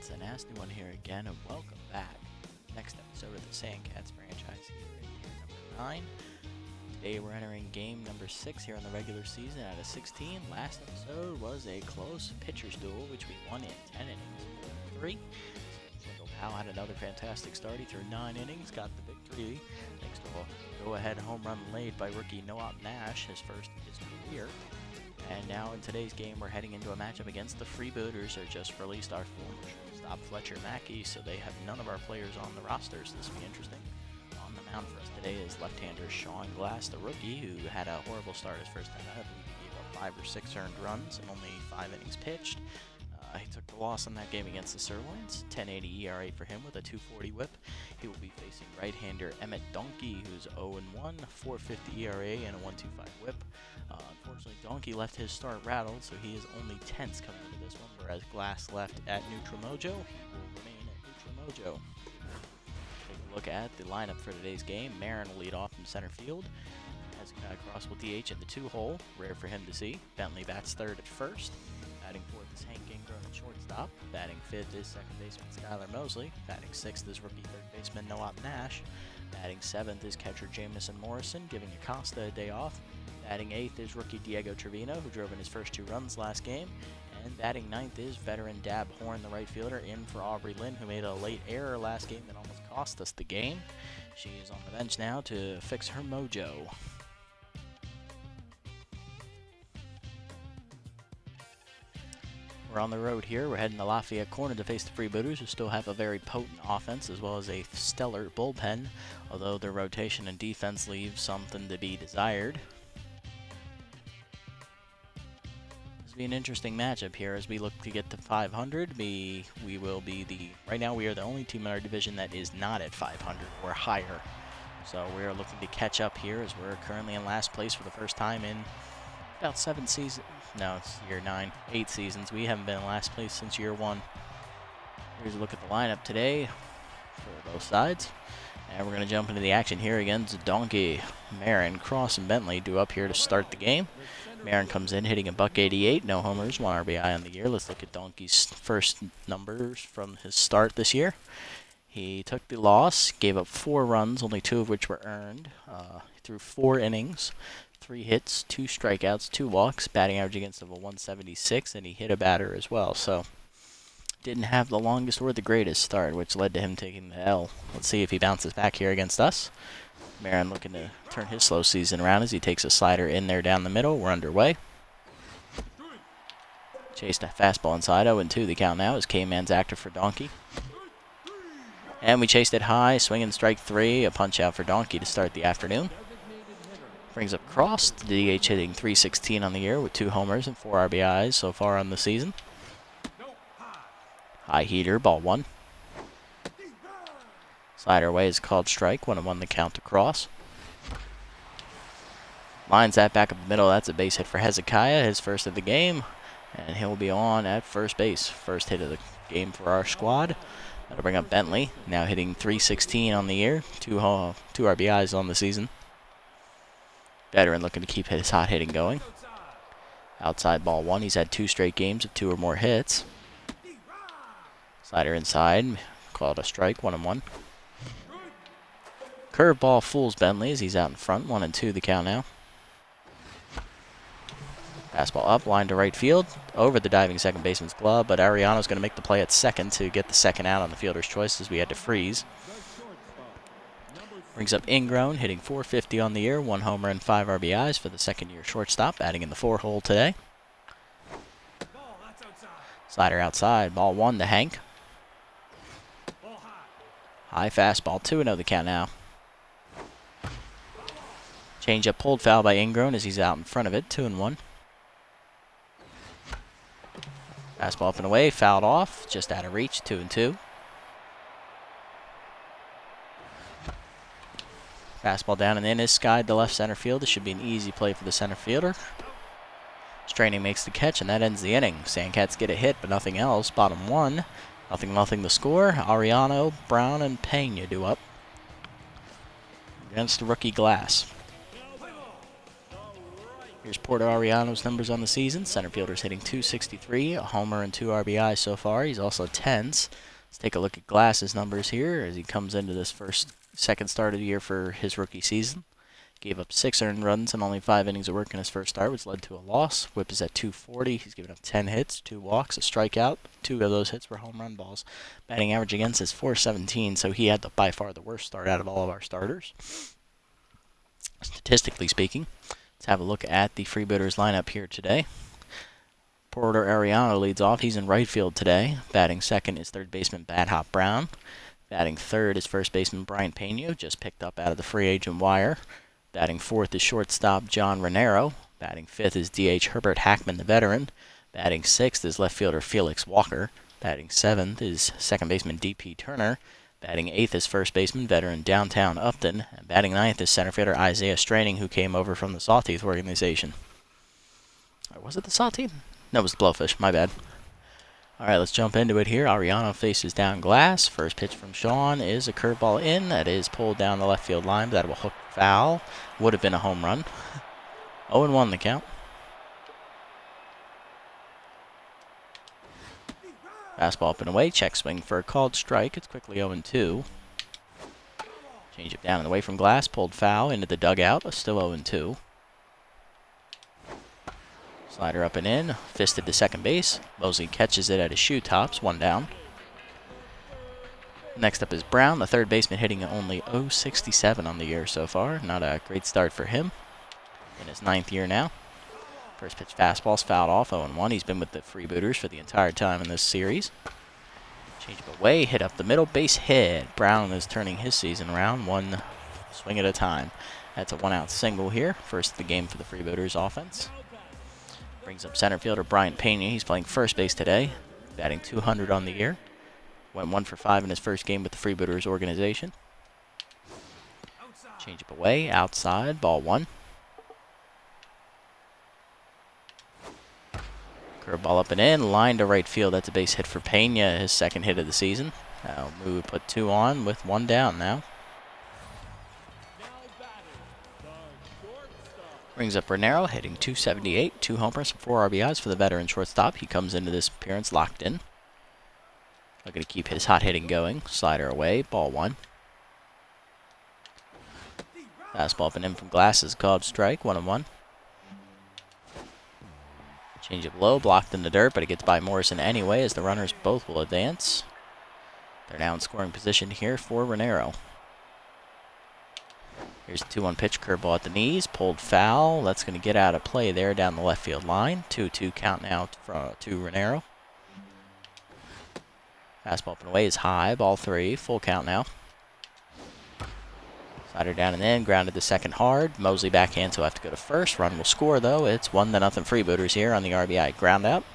It's a nasty one here again, and welcome back. Next episode of the Sandcats franchise here in year number 9. Today we're entering game number 6 here in the regular season out of 16. Last episode was a close pitcher's duel, which we won in 10 innings, 4-3. Wendell Powell had another fantastic start. He threw 9 innings, got the victory thanks to a go-ahead home run laid by rookie Noah Nash, his first in his career. And now in today's game, we're heading into a matchup against the Freebooters, who just released our former shortstop Fletcher Mackey, so they have none of our players on the roster, so this will be interesting. On the mound for us today is left-hander Sean Glass, the rookie, who had a horrible start his first time out. I believe he gave up 5 or 6 earned runs and only 5 innings pitched. He took the loss in that game against the Sirloins, 10.80 ERA for him with a 2.40 whip. He will be facing right-hander Emmett Donkey, who's 0-1, 4.50 ERA and a 1.25 whip. Unfortunately, Donkey left his start rattled, so he is only 10th coming into this one, whereas Glass left at neutral mojo. He will remain at neutral mojo. Take a look at the lineup for today's game. Marin will lead off from center field. As a guy across with DH in the 2-hole, rare for him to see. Bentley bats third at first. Batting fourth is Hank Ingram at shortstop. Batting fifth is second baseman Skylar Mosley. Batting sixth is rookie third baseman Noah Nash. Batting seventh is catcher Jamison Morrison, giving Acosta a day off. Batting eighth is rookie Diego Trevino, who drove in his first 2 runs last game. And batting ninth is veteran Dab Horn, the right fielder, in for Aubrey Lynn, who made a late error last game that almost cost us the game. She is on the bench now to fix her mojo. We're on the road here. We're heading to Lafayette Corner to face the Freebooters, who still have a very potent offense as well as a stellar bullpen, although their rotation and defense leaves something to be desired. This will be an interesting matchup here as we look to get to 500. We will be right now we are the only team in our division that is not at 500 or higher. So we are looking to catch up here as we're currently in last place for the first time in about 7 seasons. No, it's year 9, 8 seasons. We haven't been in last place since year 1. Here's a look at the lineup today for both sides. And we're going to jump into the action here against Donkey. Marin, Cross, and Bentley due up here to start the game. Marin comes in hitting a .188, no homers, 1 RBI on the year. Let's look at Donkey's first numbers from his start this year. He took the loss, gave up 4 runs, only 2 of which were earned. He threw 4 innings. 3 hits, 2 strikeouts, 2 walks, batting average against of a 176, and he hit a batter as well. So, didn't have the longest or the greatest start, which led to him taking the L. Let's see if he bounces back here against us. Marin looking to turn his slow season around as he takes a slider in there down the middle. We're underway. Chased a fastball inside, 0-2 the count now as K-Man's active for Donkey. And we chased it high, swinging strike 3, a punch out for Donkey to start the afternoon. Brings up Cross, the DH hitting .316 on the year with 2 homers and 4 RBIs so far on the season. High heater, ball 1. Slider away is called strike, 1-1 the count to Cross. Lines that back up the middle, that's a base hit for Hezekiah, his first of the game. And he'll be on at first base. First hit of the game for our squad. That'll bring up Bentley, now hitting .316 on the year, 2 RBIs on the season. Veteran looking to keep his hot hitting going. Outside ball 1. He's had 2 straight games of 2 or more hits. Slider inside. Called a strike. 1-1. Curveball fools Bentley as he's out in front. 1-2 the count now. Fastball up. Line to right field. Over the diving second baseman's glove. But Ariano's going to make the play at second to get the second out on the fielder's choice as we had to freeze. Brings up Ingrown, hitting .450 on the year, 1 homer and 5 RBIs for the second-year shortstop, batting in the 4-hole today. Slider outside, ball 1 to Hank. High fastball, 2-0 the count now. Change-up pulled foul by Ingrown as he's out in front of it, 2-1. Fastball up and away, fouled off, just out of reach, 2-2. Fastball down and in is skied to left center field. This should be an easy play for the center fielder. Straining makes the catch, and that ends the inning. Sandcats get a hit, but nothing else. Bottom 1, nothing the score. Ariano, Brown, and Pena do up against the rookie Glass. Here's Porter Ariano's numbers on the season. Center fielder's hitting .263, a homer and 2 RBIs so far. He's also tense. Let's take a look at Glass's numbers here as he comes into this second start of the year for his rookie season. Gave up 6 earned runs and only 5 innings of work in his first start, which led to a loss. Whip is at .240. He's given up 10 hits, 2 walks, a strikeout. 2 of those hits were home run balls. Batting average against is .417, so he had by far the worst start out of all of our starters. Statistically speaking, let's have a look at the Freebooters lineup here today. Porter Ariano leads off. He's in right field today. Batting second is third baseman Bad Hop Brown. Batting third is first baseman Brian Pena, just picked up out of the free agent wire. Batting fourth is shortstop John Renero. Batting fifth is DH Herbert Hackman, the veteran. Batting sixth is left fielder Felix Walker. Batting seventh is second baseman D.P. Turner. Batting eighth is first baseman veteran Downtown Upton. And batting ninth is center fielder Isaiah Straining, who came over from the Sawtooth organization. Or was it the Sawtooth? No, it was the Blowfish. My bad. All right, let's jump into it here. Ariano faces down Glass. First pitch from Sean is a curveball in. That is pulled down the left field line, but that will hook foul. Would have been a home run. 0-1 the count. Fastball up and away. Check swing for a called strike. It's quickly 0-2. Change it down and away from Glass. Pulled foul into the dugout. Still 0-2. Slider up and in, fisted to second base. Mosley catches it at his shoe tops, 1 down. Next up is Brown, the third baseman, hitting only .067 on the year so far. Not a great start for him in his 9th year now. First pitch fastball's fouled off, 0-1. He's been with the Freebooters for the entire time in this series. Change up away, hit up the middle, base hit. Brown is turning his season around, 1 swing at a time. That's a 1-out single here. First of the game for the Freebooters offense. Brings up center fielder Bryant Pena. He's playing first base today, batting .200 on the year. Went 1 for 5 in his first game with the Freebooters organization. Change up away, outside, ball 1. Curveball up and in, line to right field. That's a base hit for Pena, his second hit of the season. We would put 2 on with 1 down now. Brings up Renero, hitting .278, 2 homers, 4 RBIs for the veteran shortstop. He comes into this appearance locked in. Looking to keep his hot hitting going. Slider away, ball 1. Fastball up and in from Glass is called strike, 1-1. Change it low, blocked in the dirt, but it gets by Morrison anyway as the runners both will advance. They're now in scoring position here for Renero. Here's the 2-1 pitch, curveball at the knees, pulled foul. That's going to get out of play there down the left field line. 2-2 count now to Renero. Fastball up and away is high, ball 3, full count now. Slider down and in, grounded to second hard. Mosley backhand, so we'll have to go to first. Run will score though. It's 1-0 Freebooters here on the RBI ground out.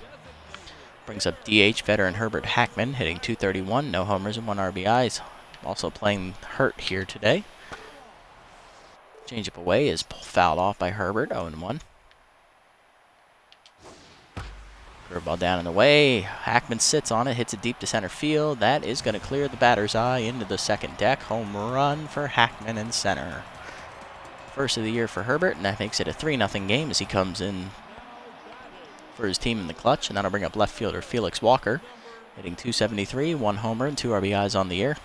Brings up DH veteran Herbert Hackman, hitting .231, no homers and 1 RBI. He's also playing hurt here today. Change up away is fouled off by Herbert, 0-1. Curveball down and away. Hackman sits on it, hits it deep to center field. That is going to clear the batter's eye into the second deck. Home run for Hackman in center. First of the year for Herbert, and that makes it a 3-0 game as he comes in for his team in the clutch. And that'll bring up left fielder Felix Walker, hitting .273, 1 homer and 2 RBIs on the year.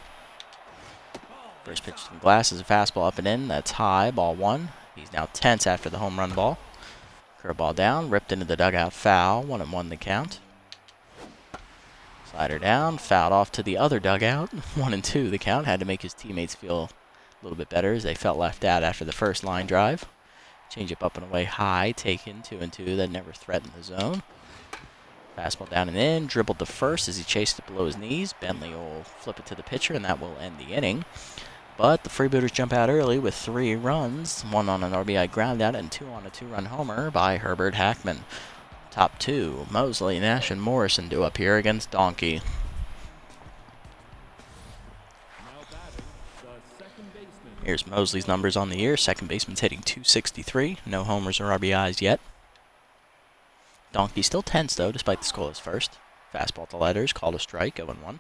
First pitch from Glass is a fastball up and in. That's high, ball 1. He's now tense after the home run ball. Curveball down, ripped into the dugout, foul. 1-1 the count. Slider down, fouled off to the other dugout. 1-2 the count. Had to make his teammates feel a little bit better as they felt left out after the first line drive. Change up and away high, taken 2-2. That never threatened the zone. Fastball down and in, dribbled to first as he chased it below his knees. Bentley will flip it to the pitcher, and that will end the inning. But the Freebooters jump out early with 3 runs, 1 on an RBI groundout and 2 on a 2-run homer by Herbert Hackman. Top 2, Mosley, Nash, and Morrison due up here against Donkey. Here's Mosley's numbers on the year. Second baseman's hitting .263, no homers or RBIs yet. Donkey still tense, though, despite the scoreless first. Fastball to letters, called a strike, 0-1.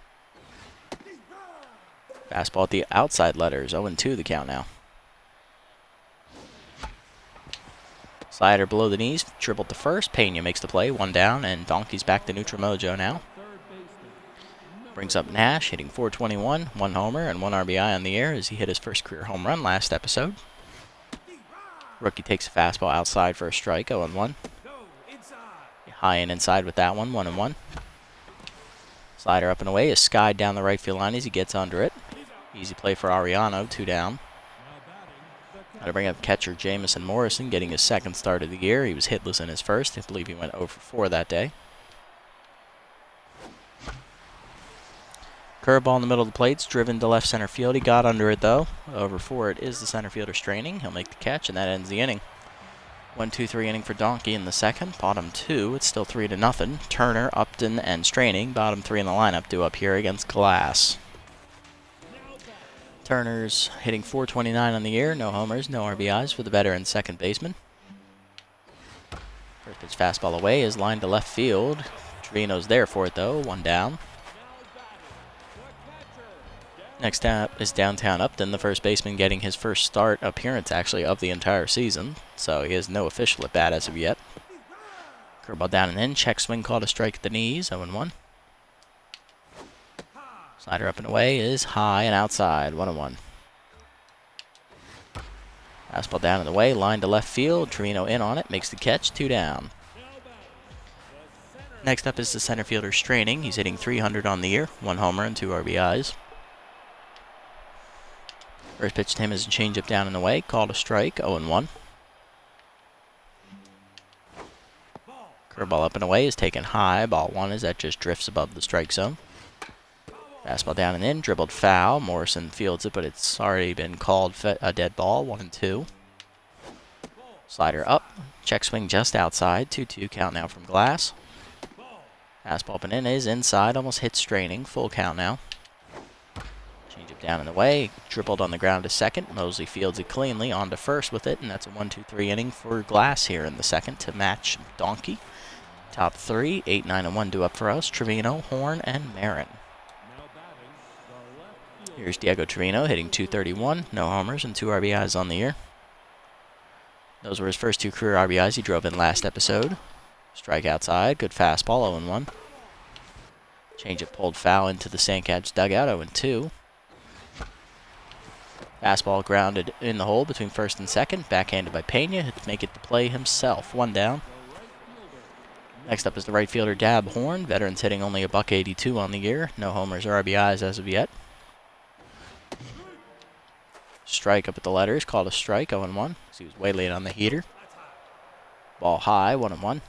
Fastball at the outside letters, 0-2 the count now. Slider below the knees, dribbled to first. Pena makes the play, 1 down, and Donkey's back to neutral mojo now. Brings up Nash, hitting .421, 1 homer and 1 RBI on the air as he hit his first career home run last episode. Rookie takes a fastball outside for a strike, 0-1. High and inside with that one, 1-1. Slider up and away is skied down the right field line as he gets under it. Easy play for Ariano, 2 down. Now to bring up catcher Jamison Morrison, getting his second start of the year. He was hitless in his first. I believe he went 0 for 4 that day. Curveball in the middle of the plate's driven to left center field. He got under it though. Over 4 it is the center fielder straining. He'll make the catch and that ends the inning. 1-2-3 inning for Donkey in the second. Bottom 2, it's still 3-0. Turner, Upton, and Straining. Bottom 3 in the lineup due up here against Glass. Turner's hitting .429 on the year. No homers, no RBIs for the veteran second baseman. First pitch fastball away is lined to left field. Trevino's there for it though, 1 down. Next up is downtown Upton, the first baseman getting his first start appearance actually of the entire season. So he has no official at bat as of yet. Curveball down and in, check swing called a strike at the knees, 0-1. Slider up and away is high and outside, 1-1. Fastball down and away, line to left field. Trevino in on it, makes the catch, 2 down. Next up is the center fielder Straining. He's hitting .300 on the year, 1 homer and 2 RBIs. First pitch to him is a changeup down and away, called a strike, 0-1. Curveball up and away is taken high, ball 1 as that just drifts above the strike zone. Fastball down and in, dribbled foul. Morrison fields it, but it's already been called a dead ball, 1-2. Slider up, check swing just outside, 2-2 count now from Glass. Fastball up and in is inside, almost hits Straining, full count now. Changeup down and away, dribbled on the ground to second. Mosley fields it cleanly, on to first with it, and that's a 1-2-3 inning for Glass here in the second to match Donkey. Top 3, 8, 9, and 1 due up for us. Trevino, Horn, and Marin. Here's Diego Trevino hitting .231, no homers and 2 RBIs on the year. Those were his first 2 career RBIs he drove in last episode. Strike outside, good fastball, 0-1. Changeup pulled foul into the Sandcats dugout, 0-2. Fastball grounded in the hole between first and second, backhanded by Pena to make it the play himself, 1 down. Next up is the right fielder Dab Horn, veterans hitting only a .182 on the year, no homers or RBIs as of yet. Strike up at the letters, called a strike, 0-1. He was way late on the heater. Ball high, 1-1.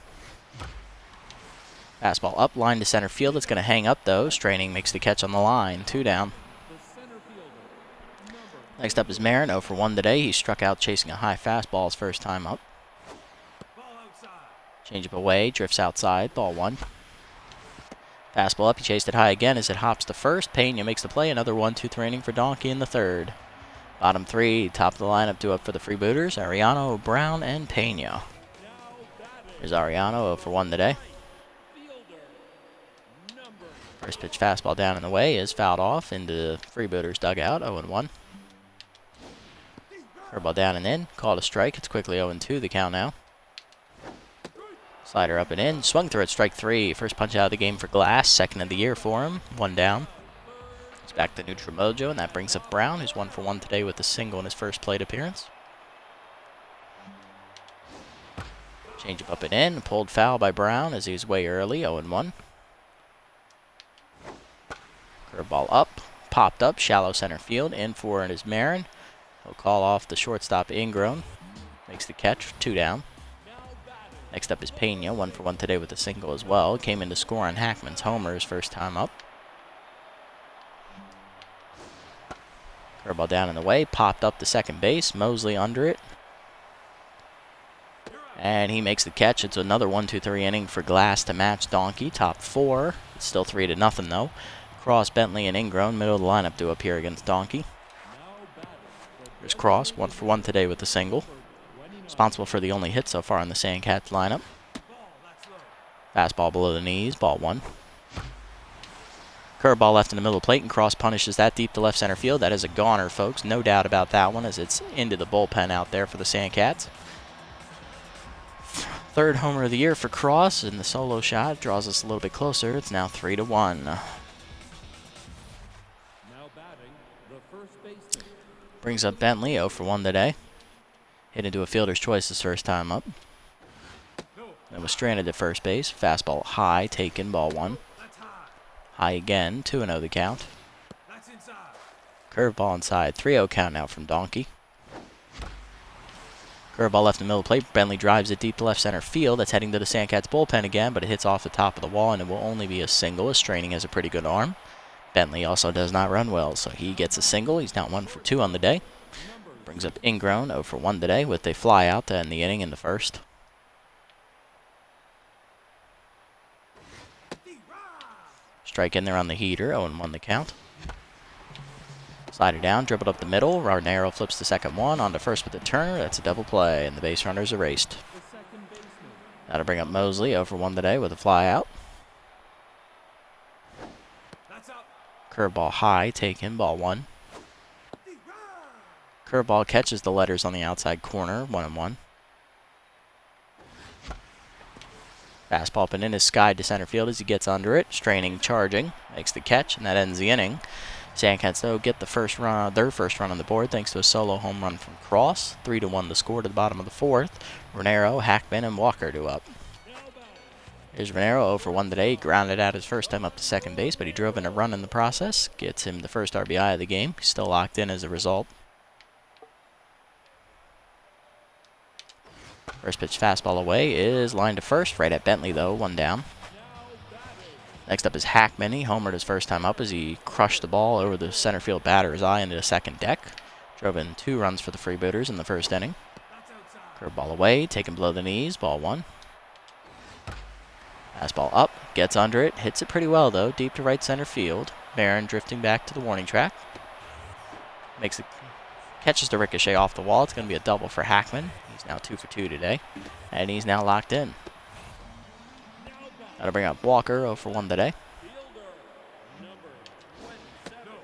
Fastball up, line to center field. It's going to hang up, though. Straining makes the catch on the line, 2 down. Next up is Marin, 0 for 1 today. He struck out chasing a high fastball his first time up. Changeup away, drifts outside, ball 1. Fastball up, he chased it high again as it hops to first. Pena makes the play, another 1-2-3 inning for Donkey in the third. Bottom 3, top of the lineup due up for the freebooters, Ariano, Brown, and Pena. Here's Ariano, 0 for 1 today. First pitch fastball down and away is fouled off into the freebooters dugout, 0-1. Curveball down and in, called a strike. It's quickly 0-2, the count now. Slider up and in, swung through at strike 3. First punch out of the game for Glass, second of the year for him, 1 down. He's back to neutral mojo, and that brings up Brown, who's 1 for 1 today with a single in his first plate appearance. Changeup up and in, pulled foul by Brown as he was way early, 0-1. Curveball up, popped up, shallow center field, in for it is Marin. He'll call off the shortstop Ingrown, makes the catch, 2 down. Next up is Pena, 1 for 1 today with a single as well. Came in to score on Hackman's homer his first time up. Curveball down and away, popped up to second base, Mosley under it. And he makes the catch. It's another 1-2-3 inning for Glass to match Donkey. Top 4, it's still 3-0 though. Cross, Bentley, and Ingrown, middle of the lineup due up here against Donkey. There's Cross, 1 for 1 today with a single. Responsible for the only hit so far in the Sandcats lineup. Fastball below the knees, ball 1. Curveball left in the middle of the plate, and Cross punishes that deep to left center field. That is a goner, folks. No doubt about that one, as it's into the bullpen out there for the Sandcats. Third homer of the year for Cross, and the solo shot draws us a little bit closer. It's now 3-1. Now batting, the first baseman. Brings up Bentley, 0 for 1 today. Hit into a fielder's choice his first time up. Then was stranded at first base. Fastball high, taken, ball 1. High again, 2-0 the count. Curveball inside, 3-0 count now from Donkey. Curveball left in the middle of the plate. Bentley drives it deep to left center field. That's heading to the Sandcats bullpen again, but it hits off the top of the wall, and it will only be a single, as Straining has a pretty good arm. Bentley also does not run well, so he gets a single. He's now 1 for 2 on the day. Brings up Ingrown, 0 for 1 today, with a fly out to end the inning in the first. Strike in there on the heater, 0-1 the count. Slider down, dribbled up the middle. Rarnero flips the second one, on to first with the turner. That's a double play, and the base runner's erased. That'll bring up Mosley, 0 for 1 today, with a fly out. Curveball high, taken, ball 1. Curveball catches the letters on the outside corner, 1-1. Fastball up and in is skied to center field as he gets under it. Straining, charging, makes the catch, and that ends the inning. Sandcats, though, get the first run, their first run on the board thanks to a solo home run from Cross. 3-1 the score to the bottom of the fourth. Rarnero, Hackman, and Walker do up. Here's Rarnero, 0 for 1 today. He grounded out his first time up to second base, but he drove in a run in the process. Gets him the first RBI of the game. He's still locked in as a result. First pitch fastball away is lined to first. Right at Bentley, though, 1 down. Next up is Hackman. He homered his first time up as he crushed the ball over the center field batter's eye into the second deck. Drove in 2 runs for the Freebooters in the first inning. Curveball away, taken below the knees, ball 1. Fastball up, gets under it, hits it pretty well, though, deep to right center field. Barron drifting back to the warning track. Catches the ricochet off the wall. It's going to be a double for Hackman. He's now 2 for 2 today, and he's now locked in. That'll bring up Walker, 0 for 1 today.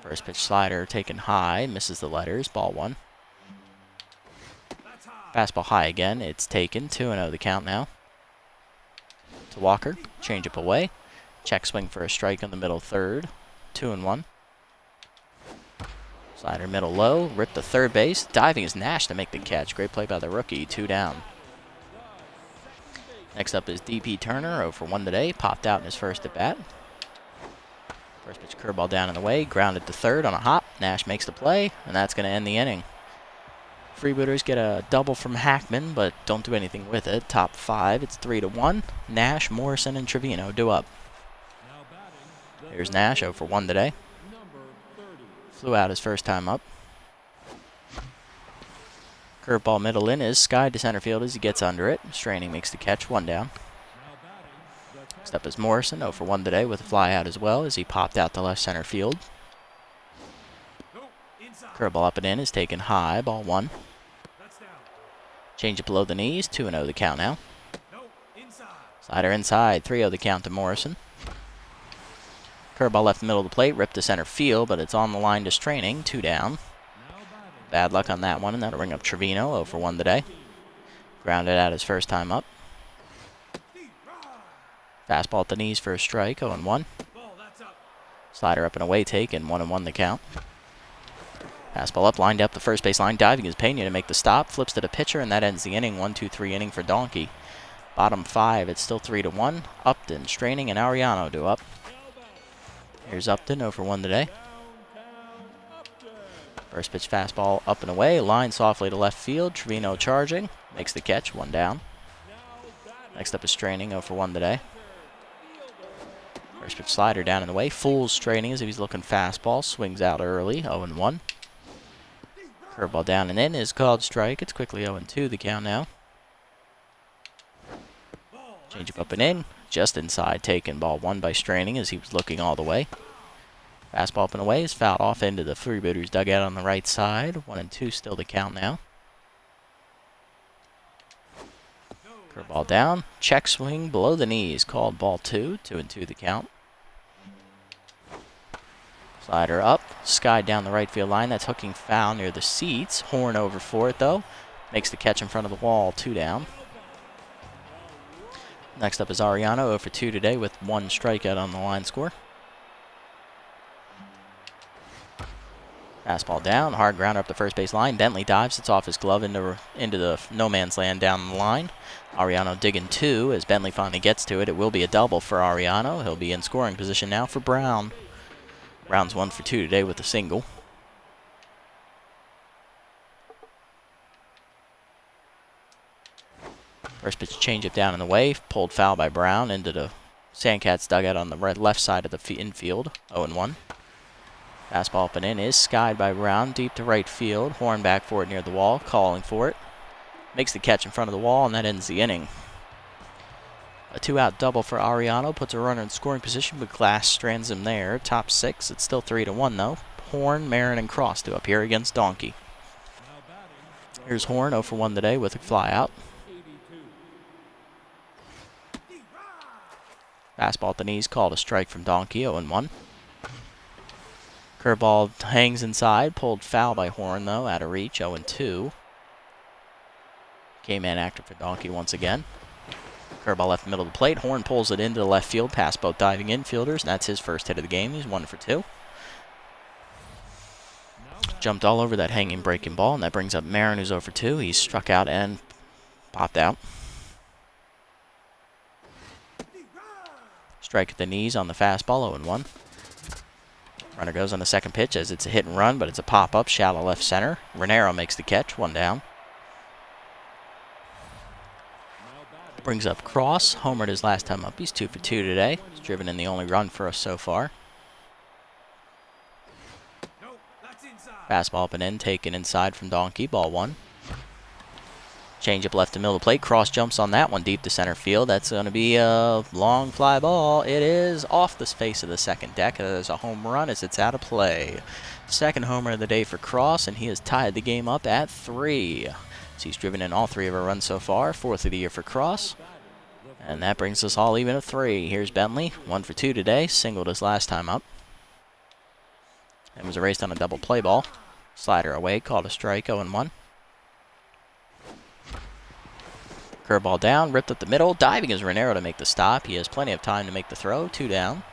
First pitch slider taken high, misses the letters, ball 1. Fastball high again, it's taken, 2-0 the count now. To Walker, change up away. Check swing for a strike in the middle third, 2-1. Slider middle low, ripped to third base. Diving is Nash to make the catch. Great play by the rookie, 2 down. Next up is DP Turner, 0 for 1 today. Popped out in his first at bat. First pitch curveball down in the way, grounded to third on a hop. Nash makes the play, and that's going to end the inning. Freebooters get a double from Hackman, but don't do anything with it. Top 5, it's 3-1. Nash, Morrison, and Trevino do up. Here's Nash, 0 for 1 today. Flew out his first time up. Curveball middle in is skied to center field as he gets under it. Straining makes the catch, 1 down. Next up is Morrison, 0 for 1 today with a fly out as well as he popped out to left center field. Curveball up and in is taken high, ball 1. Change it below the knees, 2-0 the count now. Slider inside, 3-0 the count to Morrison. Curveball left the middle of the plate, ripped to center field, but it's on the line to Straining, 2 down. Bad luck on that one, and that'll bring up Trevino, 0 for 1 today. Grounded out his first time up. Fastball at the knees for a strike, 0-1. Slider up and away taken, 1-1 the count. Fastball up, lined up the first base line, diving is Pena to make the stop, flips to the pitcher, and that ends the inning, 1-2-3 inning for Donkey. Bottom 5, it's still 3-1. Upton, Straining, and Ariano do up. Here's Upton, 0 for 1 today. First pitch fastball up and away, line softly to left field. Trevino charging, makes the catch, 1 down. Next up is Straining, 0 for 1 today. First pitch slider down and away, fools Straining as if he's looking fastball, swings out early, 0-1. Curveball down and in is called strike. It's quickly 0-2 the count now. Change up and in, just inside, taken, ball 1 by Straining as he was looking all the way. Fastball up and away is fouled off into the Freebooters dugout on the right side. 1-2 still the count now. Curveball down, check swing below the knees, called ball 2, 2-2 the count. Slider up, skied down the right field line. That's hooking foul near the seats. Horn over for it though. Makes the catch in front of the wall, 2 down. Next up is Ariano, 0 for 2 today with 1 strikeout on the line score. Fastball down, hard grounder up the first base line. Bentley dives, it's off his glove into the no man's land down the line. Ariano digging 2 as Bentley finally gets to it. It will be a double for Ariano. He'll be in scoring position now for Brown. Brown's 1 for 2 today with a single. First pitch changeup down in the way, pulled foul by Brown into the Sandcats dugout on the left side of the infield. 0-1. Fastball up and in is skied by Brown, deep to right field. Horn back for it near the wall, calling for it. Makes the catch in front of the wall, and that ends the inning. A 2-out double for Ariano puts a runner in scoring position, but Glass strands him there. Top 6, it's still 3-1 though. Horn, Marin, and Cross to up here against Donkey. Here's Horn, 0 for 1 today with a fly out. Fastball at the knees, called a strike from Donkey, 0-1. Curveball hangs inside, pulled foul by Horn though, out of reach, 0-2. K-man active for Donkey once again. Curveball left middle of the plate, Horn pulls it into the left field past both diving infielders, and that's his first hit of the game. He's 1 for 2. Jumped all over that hanging breaking ball, and that brings up Marin, who's 0 for 2. He's struck out and popped out. Strike at the knees on the fastball, 0-1. Runner goes on the second pitch as it's a hit and run, but it's a pop-up, shallow left center. Renero makes the catch, 1 down. Brings up Cross, homered his last time up. He's 2 for 2 today. He's driven in the only run for us so far. Fastball up and in, taken inside from Donkey, ball 1. Changeup left to middle of the plate. Cross jumps on that one deep to center field. That's going to be a long fly ball. It is off the face of the second deck. There's a home run as it's out of play. Second homer of the day for Cross, and he has tied the game up at 3. So he's driven in all 3 of our runs so far. 4th of the year for Cross. And that brings us all even at 3. Here's Bentley, 1 for 2 today. Singled his last time up. And was erased on a double play ball. Slider away, called a strike, 0-1. Curveball down, ripped up the middle. Diving is Renero to make the stop. He has plenty of time to make the throw. 2 down.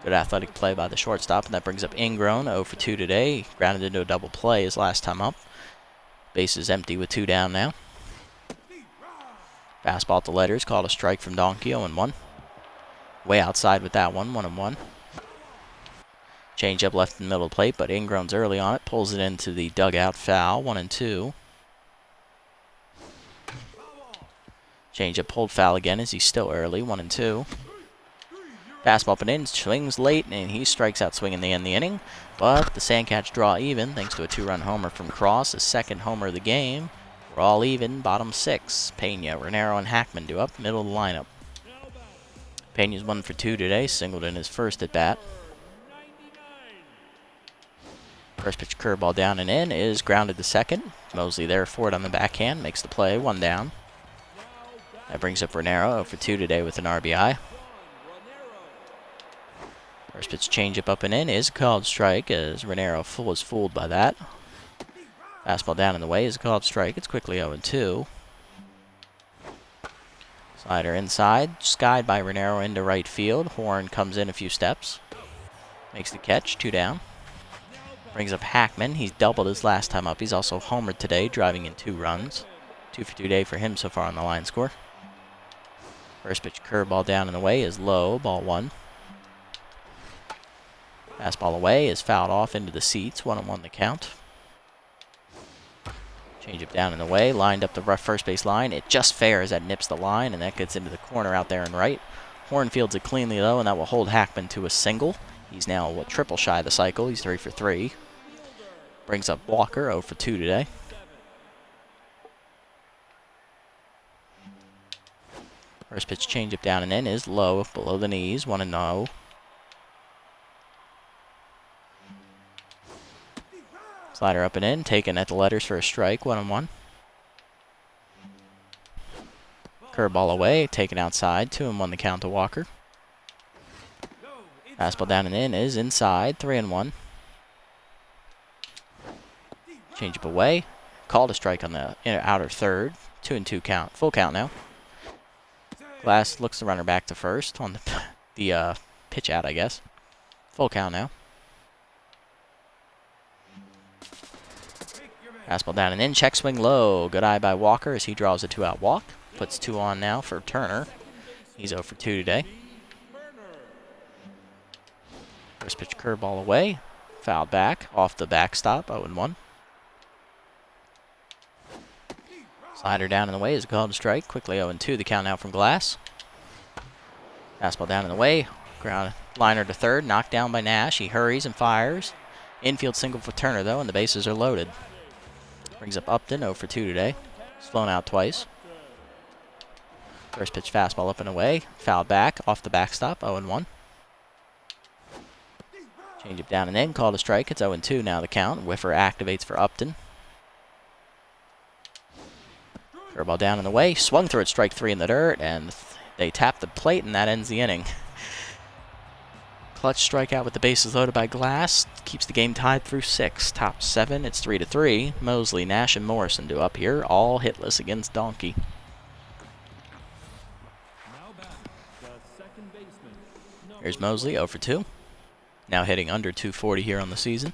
Good athletic play by the shortstop, and that brings up Ingrown, 0 for 2 today. Grounded into a double play his last time up. Base is empty with 2 down now. Fastball at the letters, called a strike from Donkey, 0-1. Way outside with that one, 1-1. Change up left in the middle of the plate, but Ingrown's early on it. Pulls it into the dugout, foul, 1-2. Change up, pulled foul again as he's still early, 1-2. Fastball up and in, swings late, and he strikes out swinging the end of the inning. But the Sandcats draw even thanks to a 2-run homer from Cross, his second homer of the game. We're all even, bottom 6. Pena, Renero, and Hackman do up, middle of the lineup. Pena's 1 for 2 today, singled in his first at bat. First pitch curveball down and in is grounded to second. Mosley there for it on the backhand, makes the play, 1 down. That brings up Renero, 0 for 2 today with an RBI. First pitch changeup up and in is a called strike as Renero was fooled by that. Fastball down in the way is a called strike. It's quickly 0-2. Slider inside, skied by Renero into right field. Horn comes in a few steps. Makes the catch, 2 down. Brings up Hackman. He's doubled his last time up. He's also homered today, driving in 2 runs. 2 for 2 day for him so far on the line score. First pitch curveball down in the way is low, ball 1. Fastball away is fouled off into the seats, 1-1 the count. Changeup down in the way, lined up the rough first base line. It just fair as that nips the line, and that gets into the corner out there and right. Horn fields it cleanly though, and that will hold Hackman to a single. He's now triple shy of the cycle. He's 3 for 3. Brings up Walker, 0 for 2 today. First pitch changeup down and in is low, below the knees, 1-0. Slider up and in, taken at the letters for a strike, 1-1. Curveball away, taken outside, 2-1 the count to Walker. Fastball down and in is inside, 3-1. Changeup away, called a strike on the outer third, 2-2 count, full count now. Glass looks the runner back to first on the pitch out, I guess. Full count now. Fastball down and in. Check swing low. Good eye by Walker as he draws a 2-out walk. Puts 2 on now for Turner. He's 0 for 2 today. First pitch curveball away. Fouled back. Off the backstop. 0-1. Slider down in the way is called a strike. Quickly 0-2. The count now from Glass. Fastball down in the way. Ground liner to third. Knocked down by Nash. He hurries and fires. Infield single for Turner, though, and the bases are loaded. Brings up Upton, 0 for 2 today. He's flown out twice. First pitch fastball up and away. Fouled back. Off the backstop. 0-1. Change it down and in. Called a strike. It's 0-2 now the count. Whiffer activates for Upton. Curveball down in the way. Swung through it. Strike 3 in the dirt. And they tap the plate, and that ends the inning. Clutch strikeout with the bases loaded by Glass. Keeps the game tied through 6. Top 7. It's 3-3. Mosley, Nash, and Morrison do up here. All hitless against Donkey. Here's Mosley, 0 for 2. Now hitting under 240 here on the season.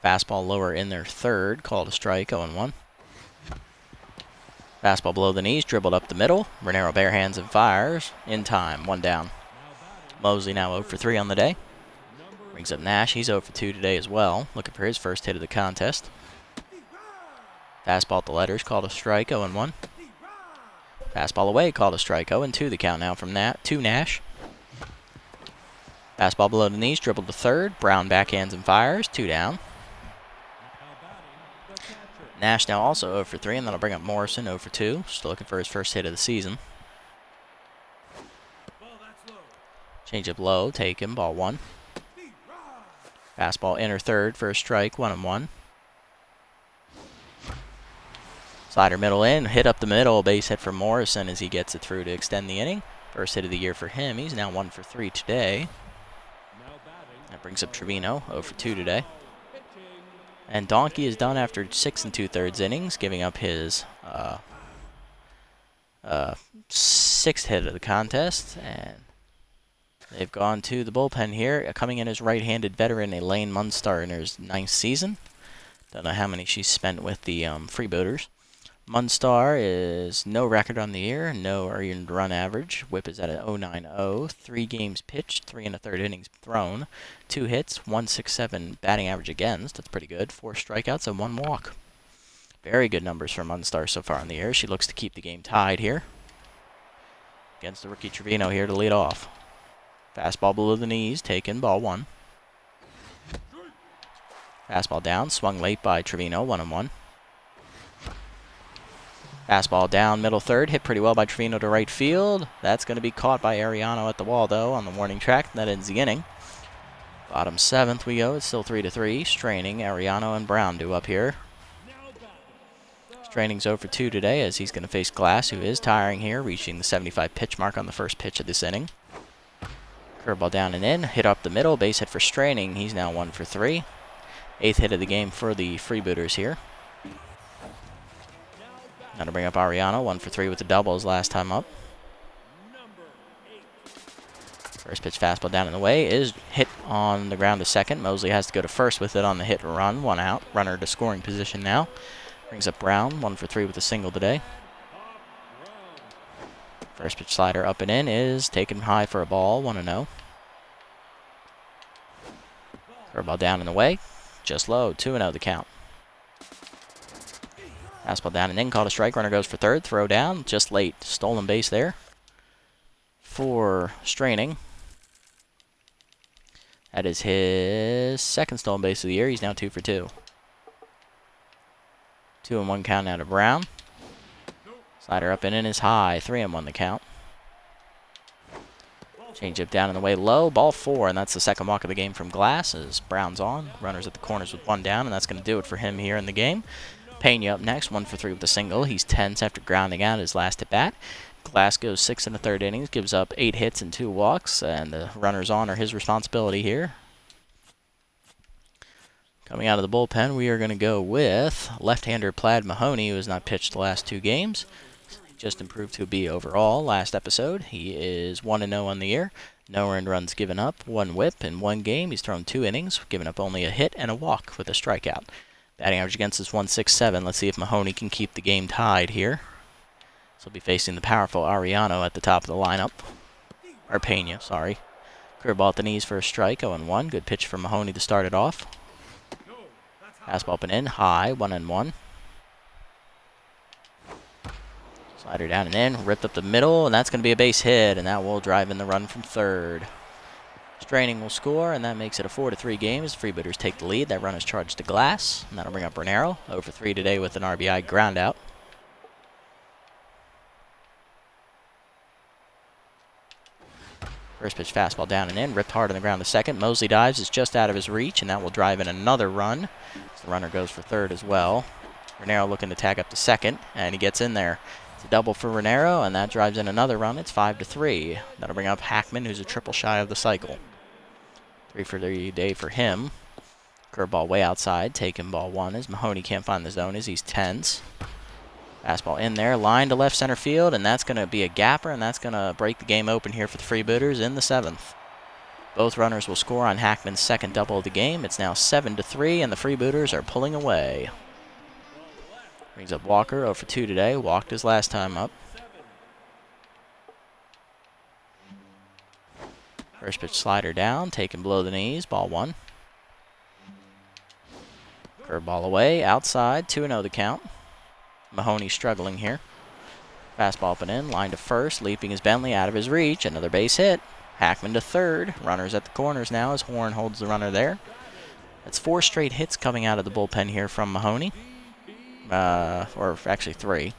Fastball lower in their third. Called a strike, 0-1. Fastball below the knees, dribbled up the middle. Renero bare hands and fires. In time, 1 down. Mosley now 0 for 3 on the day. Brings up Nash. He's 0 for 2 today as well. Looking for his first hit of the contest. Fastball at the letters, called a strike, 0-1. Fastball away, called a strike, 0-2. The count now from to Nash. Fastball below the knees, dribbled to third. Brown backhands and fires, 2 down. Nash now also 0 for 3, and that'll bring up Morrison, 0 for 2. Still looking for his first hit of the season. Change up low, take him, ball 1. Fastball inner third for a strike, 1-1. Slider middle in, hit up the middle, base hit for Morrison as he gets it through to extend the inning. First hit of the year for him. He's now 1 for 3 today. That brings up Trevino, 0 for 2 today. And Donkey is done after 6 2/3 innings, giving up his 6th hit of the contest. And they've gone to the bullpen here. Coming in as right-handed veteran Elaine Munstar in her 9th season. Don't know how many she's spent with the Freebooters. Munstar is no record on the year, no earned run average. Whip is at an 0.90. 3 games pitched, 3 1/3 innings thrown. 2 hits, 1.67 batting average against. That's pretty good. 4 strikeouts and 1 walk. Very good numbers for Munstar so far in the year. She looks to keep the game tied here. Against the rookie Trevino here to lead off. Fastball below the knees, taken, ball 1. Fastball down, swung late by Trevino, 1-1. Fastball down, middle third, hit pretty well by Trevino to right field. That's going to be caught by Ariano at the wall, though, on the warning track. That ends the inning. Bottom 7th we go. It's still 3-3. Straining, Ariano and Brown do up here. Straining's 0 for 2 today as he's going to face Glass, who is tiring here, reaching the 75 pitch mark on the first pitch of this inning. Curveball down and in, hit up the middle, base hit for Straining. He's now 1 for 3. 8th hit of the game for the Freebooters here. Now to bring up Ariano, 1 for 3 with the doubles last time up. First pitch fastball down in the way is hit on the ground to second. Mosley has to go to first with it on the hit and run. 1 out. Runner to scoring position now. Brings up Brown, 1 for 3 with a single today. First pitch slider up and in is taken high for a ball, 1-0. Curveball down in the way, just low, 2-0 the count. Fastball down and in, called a strike. Runner goes for third, throw down, just late. Stolen base there for Straining. That is his 2nd stolen base of the year. He's now 2 for 2. 2-1 count now to Brown. Slider up and in is high, 3-1 the count. Change up down in the way low, ball 4, and that's the 2nd walk of the game from Glass as Brown's on. Runners at the corners with 1 down, and that's going to do it for him here in the game. Pena up next, 1 for 3 with a single. He's tense after grounding out his last at bat. Glass goes 6 1/3 innings, gives up 8 hits and 2 walks, and the runners on are his responsibility here. Coming out of the bullpen, we are going to go with left-hander Plaid Mahoney, who has not pitched the last 2 games. just improved to a B overall. Last episode, he is 1-0 on the year. No earned runs given up, 1 whip in 1 game. He's thrown 2 innings, giving up only a hit and a walk with a strikeout. Batting average against is 167. Let's see if Mahoney can keep the game tied here. So he'll be facing the powerful Ariano at the top of the lineup. Or Pena, sorry. Curveball at the knees for a strike, 0-1. Good pitch for Mahoney to start it off. Fastball up and in, high, 1-1. Slider down and in, ripped up the middle, and that's going to be a base hit, and that will drive in the run from third. Straining will score, and that makes it a 4-3 game as the Freebooters take the lead. That run is charged to Glass, and that'll bring up Renero, 0 for 3 today with an RBI ground out. First pitch fastball down and in, ripped hard on the ground to second. Mosley dives, is just out of his reach, and that will drive in another run. So the runner goes for third as well. Renero looking to tag up to second, and he gets in there. It's a double for Renero, and that drives in another run. It's 5-3. That'll bring up Hackman, who's a triple shy of the cycle. 3 for 3 day for him. Curveball way outside, taking ball 1 as Mahoney can't find the zone as he's tense. Fastball in there, line to left center field, and that's going to be a gapper, and that's going to break the game open here for the Freebooters in the 7th. Both runners will score on Hackman's second double of the game. It's now 7-3, and the Freebooters are pulling away. Brings up Walker, 0 for 2 today. Walked his last time up. First pitch slider down, taken below the knees, ball 1. Curveball away, outside, 2-0 the count. Mahoney struggling here. Fastball up and in, line to first, leaping is Bentley out of his reach. Another base hit. Hackman to third. Runners at the corners now as Horn holds the runner there. That's 4 straight hits coming out of the bullpen here from Mahoney. Or actually 3.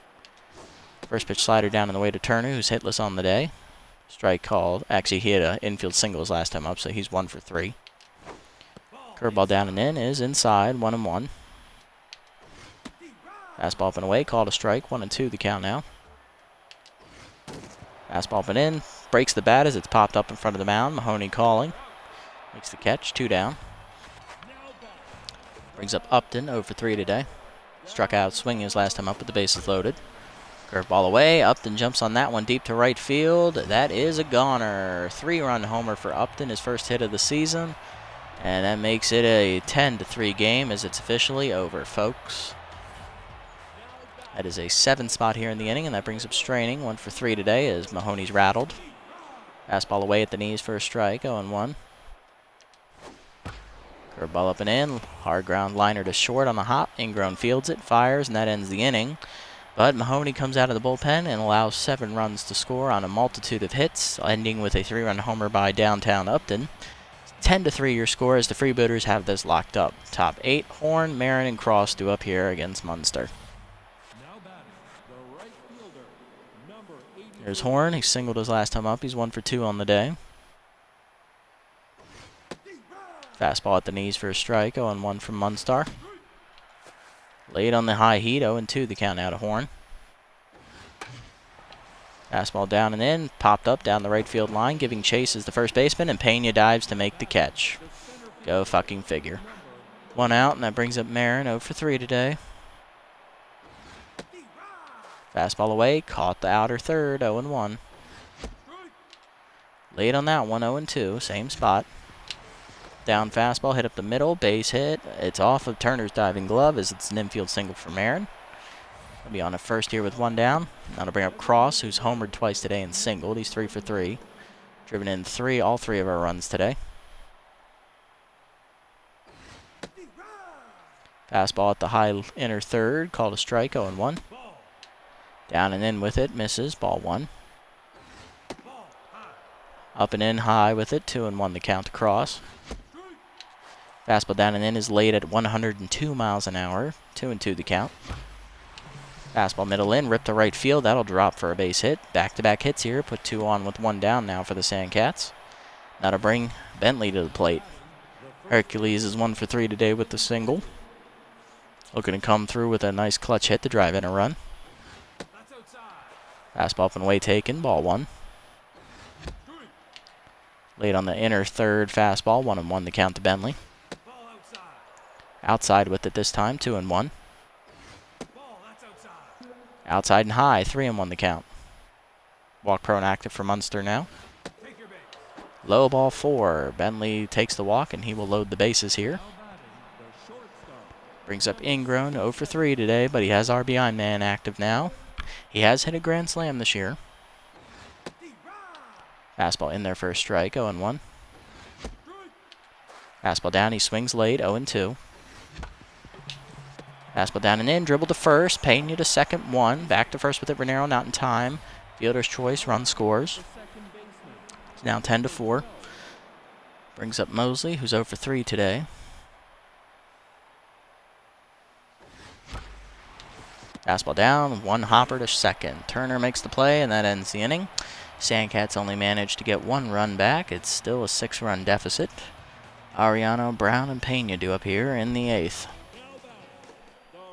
First pitch slider down on the way to Turner, who's hitless on the day. Strike called. Actually, he had an infield single his last time up, so he's 1 for 3. Curveball down and in is inside, 1-1. Fastball up and away, called a strike, 1-2 the count now. Fastball up and in, breaks the bat as it's popped up in front of the mound. Mahoney calling. Makes the catch, 2 down. Brings up Upton, 0 for 3 today. Struck out swinging his last time up with the bases loaded. Curveball away, Upton jumps on that one deep to right field. That is a goner. 3-run homer for Upton, his first hit of the season. And that makes it a 10-3 game as it's officially over, folks. That is a 7 spot here in the inning, and that brings up Straining, 1 for 3 today as Mahoney's rattled. Fastball away at the knees for a strike, 0-1. Curveball up and in, hard ground liner to short on the hop. Ingrown fields it, fires, and that ends the inning. But Mahoney comes out of the bullpen and allows 7 runs to score on a multitude of hits, ending with a 3-run homer by downtown Upton. 10-3 your score as the Freebooters have this locked up. Top 8, Horn, Marin, and Cross due up here against Munster. There's Horn. He singled his last time up. He's 1 for 2 on the day. Fastball at the knees for a strike. 0-1 from Munster. Late on the high heat. 0-2 the count out of Horn. Fastball down and in. Popped up down the right field line, giving chase as the first baseman, and Pena dives to make the catch. Go fucking figure. 1 out, and that brings up Marin. 0 for 3 today. Fastball away, caught the outer third, 0-1. Late on that one, 0-2, same spot. Down fastball, hit up the middle, base hit. It's off of Turner's diving glove as it's an infield single for Marin. He'll be on a first here with 1 down. That'll bring up Cross, who's homered twice today and singled. He's 3 for 3. Driven in all three of our runs today. Fastball at the high inner third, called a strike, 0-1. Down and in with it, misses, ball 1. Up and in high with it, 2-1 the count to Cross. Fastball down and in is late at 102 miles an hour, 2-2 the count. Fastball middle in, ripped to right field, that'll drop for a base hit. Back-to-back hits here, put 2 on with 1 down now for the Sandcats. That'll bring Bentley to the plate. Hercules is 1 for 3 today with the single. Looking to come through with a nice clutch hit to drive in a run. Fastball up and away taken, ball 1. Late on the inner third fastball, 1-1 the count to Bentley. Outside with it this time, 2-1. Outside and high, 3-1 the count. Walk prone active for Munster now. Low ball 4. Bentley takes the walk, and he will load the bases here. Brings up Ingrown, 0 for 3 today, but he has RBI man active now. He has hit a grand slam this year. Fastball in there for a strike, 0-1. Fastball down, he swings late, 0-2. Fastball down and in, dribble to first, Pena to second, 1. Back to first with it, Renero not in time. Fielder's choice, run scores. It's now 10-4. Brings up Mosley, who's 0 for 3 today. Fastball down, 1 hopper to second. Turner makes the play, and that ends the inning. Sandcats only managed to get 1 run back. It's still a 6-run deficit. Ariano, Brown, and Pena due up here in the 8th.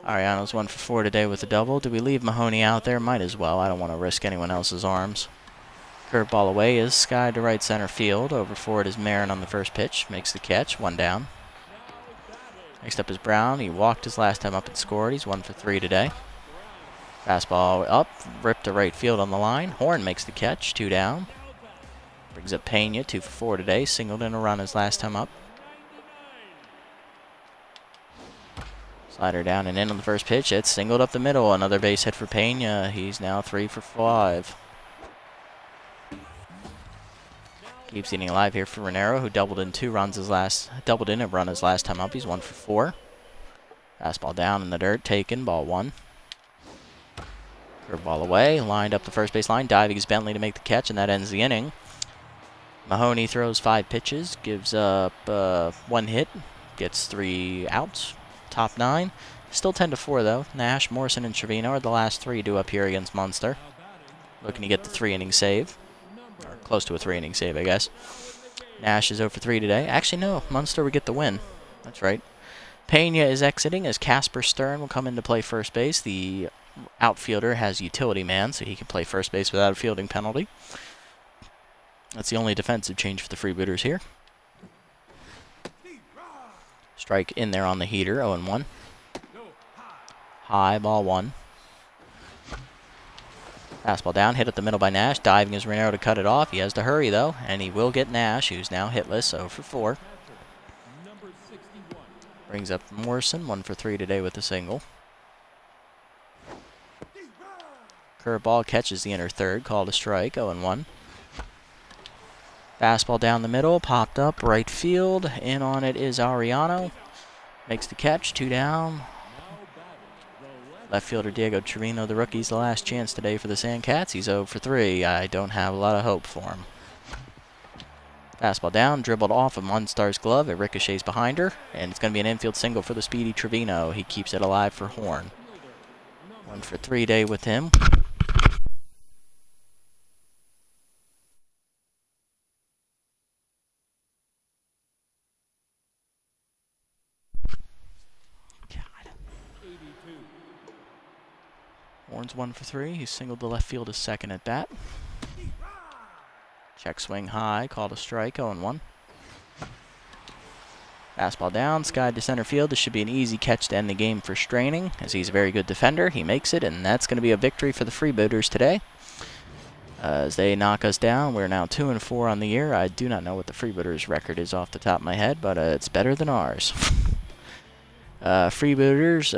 Ariano's 1 for 4 today with a double. Do we leave Mahoney out there? Might as well. I don't want to risk anyone else's arms. Curveball away is Sky to right center field. Over for it is Marin on the first pitch. Makes the catch. 1 down. Next up is Brown. He walked his last time up and scored. He's 1 for 3 today. Fastball up. Ripped to right field on the line. Horn makes the catch. 2 down. Brings up Pena. 2 for 4 today. Singled in a run his last time up. Slider down and in on the first pitch. It's singled up the middle. Another base hit for Pena. He's now 3 for 5. Keeps eating alive here for Renero, who doubled in a run his last time up. He's 1 for 4. Fastball down in the dirt. Taken. Ball 1. Curveball away. Lined up the first base line. Diving is Bentley to make the catch, and that ends the inning. Mahoney throws 5 pitches. Gives up 1 hit. Gets 3 outs. Top 9. Still 10-4 though. Nash, Morrison, and Trevino are the last 3 due up here against Munster. Looking to get the 3-inning save. Or close to a 3-inning save, I guess. Nash is 0 for 3 today. Actually, no. Munster would get the win. That's right. Pena is exiting as Casper Stern will come in to play first base. The outfielder has utility man, so he can play first base without a fielding penalty. That's the only defensive change for the Freebooters here. Strike in there on the heater, 0-1. High, ball 1. Fastball down, hit at the middle by Nash. Diving is Renero to cut it off. He has to hurry, though, and he will get Nash, who's now hitless, 0 for 4. Brings up Morrison, 1 for 3 today with a single. Curveball catches the inner third, called a strike, 0-1. Fastball down the middle, popped up, right field. In on it is Ariano. Makes the catch, 2 down. Left fielder Diego Trevino, the rookie's the last chance today for the Sandcats. He's 0 for 3. I don't have a lot of hope for him. Fastball down, dribbled off of Munstar's glove. It ricochets behind her, and it's going to be an infield single for the speedy Trevino. He keeps it alive for Horn. 1 for 3 day with him. Horn's 1 for 3. He singled the left field to second at bat. Check swing high, called a strike, 0-1. Fastball down, skied to center field. This should be an easy catch to end the game for Straining, as he's a very good defender. He makes it, and that's going to be a victory for the Freebooters today. As they knock us down, we're now 2-4 on the year. I do not know what the Freebooters' record is off the top of my head, but it's better than ours. Freebooters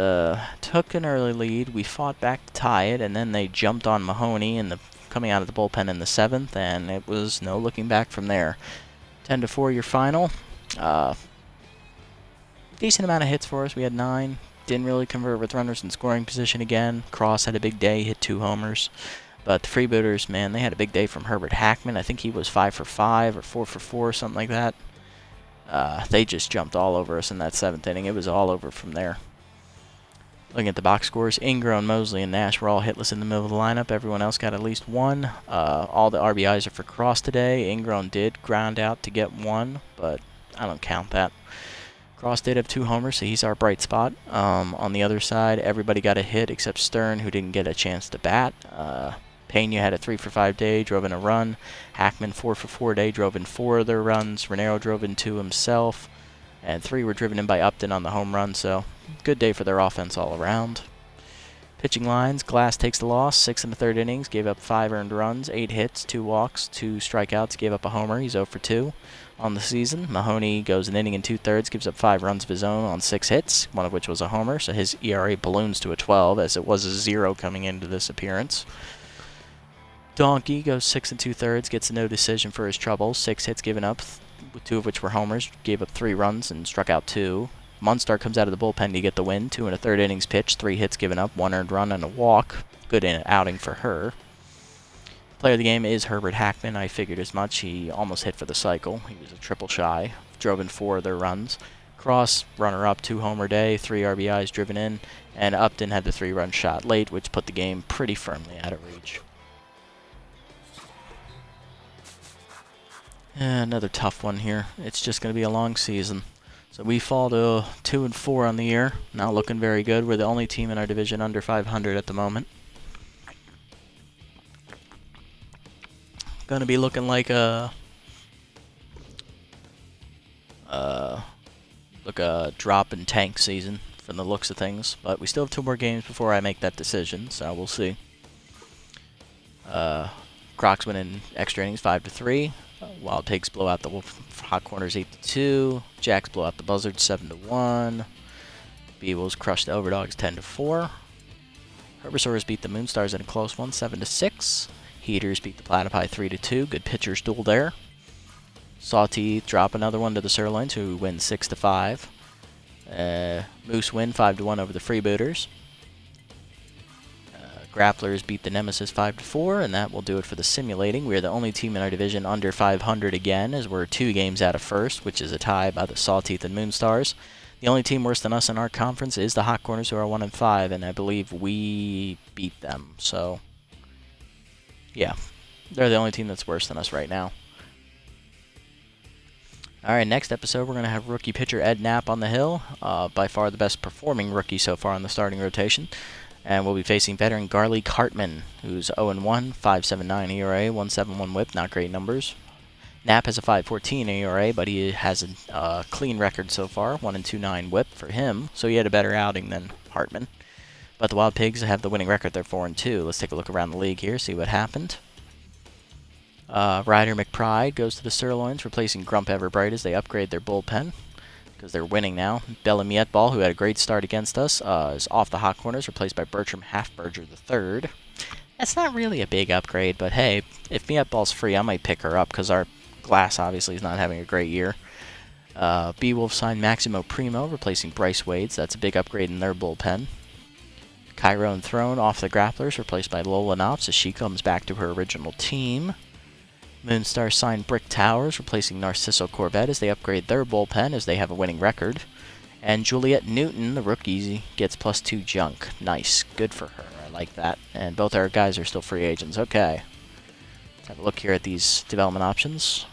took an early lead. We fought back to tie it, and then they jumped on Mahoney coming out of the bullpen in the 7th, and it was no looking back from there. 10-4 your final. Decent amount of hits for us. We had 9. Didn't really convert with runners in scoring position again. Cross had a big day, hit 2 homers. But the Freebooters, man, they had a big day from Herbert Hackman. I think he was 5 for 5 or 4 for 4, something like that. They just jumped all over us in that 7th inning. It was all over from there. Looking at the box scores, Ingrown, Mosley, and Nash were all hitless in the middle of the lineup. Everyone else got at least 1. All the RBIs are for Cross today. Ingrown did ground out to get 1, but I don't count that. Cross did have 2 homers, so he's our bright spot. On the other side, everybody got a hit except Stern, who didn't get a chance to bat. Pena had a 3 for 5 day, drove in a run. Hackman 4 for 4 day, drove in 4 of their runs. Renero drove in 2 himself, and 3 were driven in by Upton on the home run. So good day for their offense all around. Pitching lines, Glass takes the loss, 6 in the third innings, gave up 5 earned runs, 8 hits, 2 walks, 2 strikeouts, gave up a homer. He's 0 for 2 on the season. Mahoney goes an inning and 2/3, gives up 5 runs of his own on 6 hits, one of which was a homer, so his ERA balloons to a 12, as it was a 0 coming into this appearance. Donkey goes 6 and 2/3, gets a no decision for his troubles, 6 hits given up, 2 of which were homers, gave up 3 runs and struck out 2. Munstar comes out of the bullpen to get the win. 2 and a third innings pitched, 3 hits given up, 1 earned run and a walk. Good outing for her. Player of the game is Herbert Hackman. I figured as much. He almost hit for the cycle. He was a triple shy. Drove in 4 of their runs. Cross, runner-up, 2 homer day, 3 RBIs driven in, and Upton had the 3-run shot late, which put the game pretty firmly out of reach. Another tough one here. It's just going to be a long season. So we fall to 2 and 4 on the year. Not looking very good. We're the only team in our division under 500 at the moment. Going to be looking like a drop and tank season from the looks of things. But we still have 2 more games before I make that decision, so we'll see. Crocs win in extra innings 5-3. Wild Pigs blow out the Hot Corners 8-2. Jacks blow out the Buzzards 7-1. Beewolves crush the Overdogs 10-4. Herbisaurs beat the Moonstars in a close one 7-6. Heaters beat the Platypi 3-2. Good pitchers duel there. Sawteeth drop another one to the Sirloins, who win 6-5. Moose win 5-1 over the Freebooters. Grapplers beat the Nemesis 5-4, and that will do it for the simulating. We are the only team in our division under 500 again, as we're 2 games out of first, which is a tie by the Sawteeth and Moonstars. The only team worse than us in our conference is the Hot Corners, who are 1-5, and I believe we beat them. So, yeah, they're the only team that's worse than us right now. All right, next episode, we're going to have rookie pitcher Ed Knapp on the hill, by far the best performing rookie so far in the starting rotation. And we'll be facing veteran Garley Cartman, who's 0-1, 5.79 ERA, 1.71 WHIP, not great numbers. Knapp has a 5.14 ERA, but he has a clean record so far, 1.29 WHIP for him, so he had a better outing than Hartman. But the Wild Pigs have the winning record, they're 4-2. Let's take a look around the league here, see what happened. Ryder McBride goes to the Sirloins, replacing Grump Everbright as they upgrade their bullpen, because they're winning now. Bella Mietball, who had a great start against us, is off the Hot Corners, replaced by Bertram Halfberger III. That's not really a big upgrade, but hey, if Mietball's free, I might pick her up, because our Glass obviously is not having a great year. Beewolf signed Maximo Primo, replacing Bryce Wades. That's a big upgrade in their bullpen. Chiron Throne off the Grapplers, replaced by Lola Knops as she comes back to her original team. Moonstar signed Brick Towers, replacing Narciso Corbett as they upgrade their bullpen as they have a winning record. And Juliet Newton, the rookie, gets +2 junk. Nice. Good for her. I like that. And both our guys are still free agents. Okay. Let's have a look here at these development options.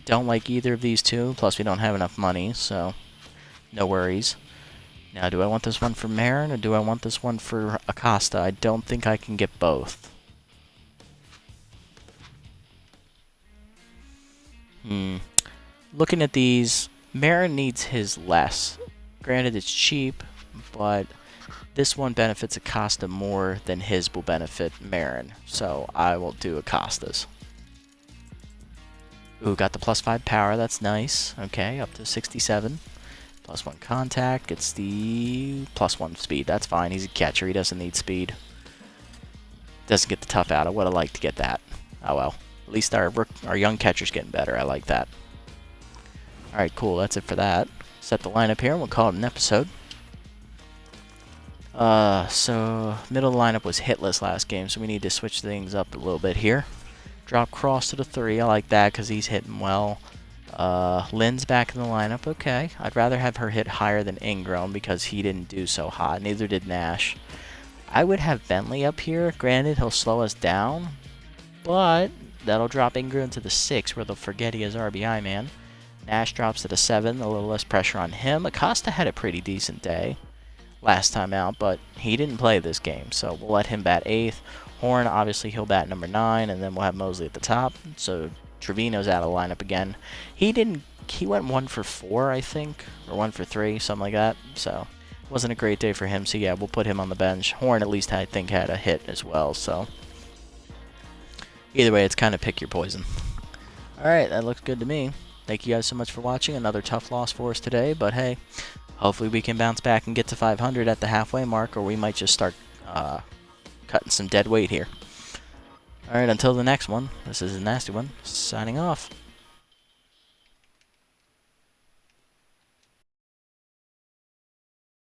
Don't like either of these two, plus we don't have enough money, so no worries. Now, do I want this one for Marin or do I want this one for Acosta? I don't think I can get both. Looking at these, Marin needs his less. Granted, it's cheap, but this one benefits Acosta more than his will benefit Marin. So I will do Acosta's. Ooh, got the +5 power. That's nice. Okay, up to 67. +1 contact. Gets the +1 speed. That's fine. He's a catcher. He doesn't need speed. Doesn't get the tough out. I would have liked to get that. Oh well. At least our young catcher's getting better. I like that. Alright, cool. That's it for that. Set the lineup here and we'll call it an episode. So middle of the lineup was hitless last game, so we need to switch things up a little bit here. Drop Cross to the 3. I like that because he's hitting well. Lynn's back in the lineup. Okay. I'd rather have her hit higher than Ingram because he didn't do so hot. Neither did Nash. I would have Bentley up here. Granted, he'll slow us down, but that'll drop Ingram to the 6 where they'll forget he has RBI man. Nash drops to the 7, a little less pressure on him. Acosta had a pretty decent day last time out, but he didn't play this game, so we'll let him bat 8th. Horn, obviously, he'll bat number 9, and then we'll have Mosley at the top. So Trevino's out of the lineup again. He went 1 for 4, I think, or 1 for 3, something like that. So wasn't a great day for him, so yeah, we'll put him on the bench. Horn at least I think had a hit as well, so either way, it's kind of pick your poison. Alright, that looks good to me. Thank you guys so much for watching. Another tough loss for us today, but hey, hopefully we can bounce back and get to 500 at the halfway mark, or we might just start cutting some dead weight here. Alright, until the next one, this is a nasty one, signing off.